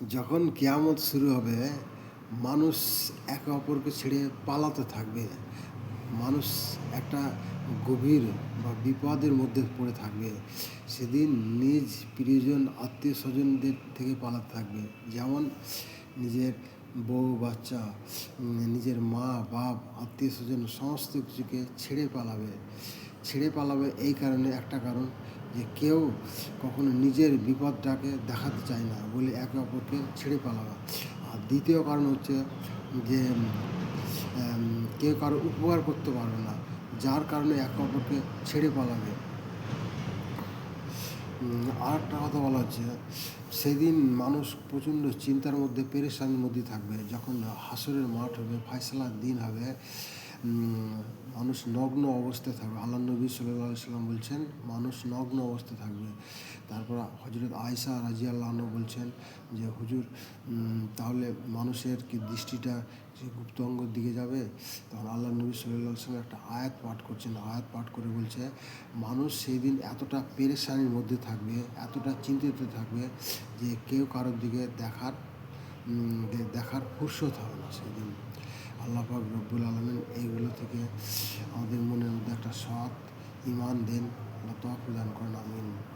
যখন কিয়ামত শুরু হবে, মানুষ একে অপরকে ছেড়ে পালাতে থাকবে। মানুষ একটা গভীর বা বিপদের মধ্যে পড়ে থাকবে। সেদিন নিজ প্রিয়জন আত্মীয়-স্বজনদের থেকে পালাতে থাকবে। যেমন নিজের বউ বাচ্চা, নিজের মা বাপ আত্মীয়-স্বজন সমস্ত কিছুকে ছেড়ে পালাবে এই কারণে, একটা কারণ যে কেউ কখনো নিজের বিপদটাকে দেখাতে চায় না বলে একে অপরকে ছেড়ে পালাবে। আর দ্বিতীয় কারণ হচ্ছে যে কেউ কারো উপকার করতে পারবে না, যার কারণে একে অপরকে ছেড়ে পালাবে। আর একটা কথা বলা হচ্ছে, সেদিন মানুষ প্রচণ্ড চিন্তার মধ্যে, পেরেশানির মধ্যে থাকবে। যখন হাসরের মাঠ হবে, ফায়সালার দিন হবে, মানুষ নগ্ন অবস্থায় থাকবে। আল্লাহ নবী সাল্লাল্লাহু আলাইহি ওয়াসাল্লাম বলছেন মানুষ নগ্ন অবস্থায় থাকবে। তারপর হযরত আয়েশা রাদিয়াল্লাহু আনহা বলছেন যে হুজুর, তাহলে মানুষের কি দৃষ্টিটা যে গুপ্ত অঙ্গের দিকে যাবে? তখন আল্লাহ নবী সাল্লাল্লাহু আলাইহি ওয়াসাল্লাম একটা আয়াত পাঠ করছেন। আয়াত পাঠ করে বলছে, মানুষ সেই দিন এতটা পেরেশানির মধ্যে থাকবে, এতটা চিন্তিত থাকবে যে কেউ কারোর দিকে দেখার ফুরসত হবে না সেদিন। আল্লাহ পাক রব্বুল আলামিন এইগুলো থেকে আমাদের মনের মধ্যে একটা সৎ ঈমান দেন, আল্লাহ তওফিক দান করেন। আমিন।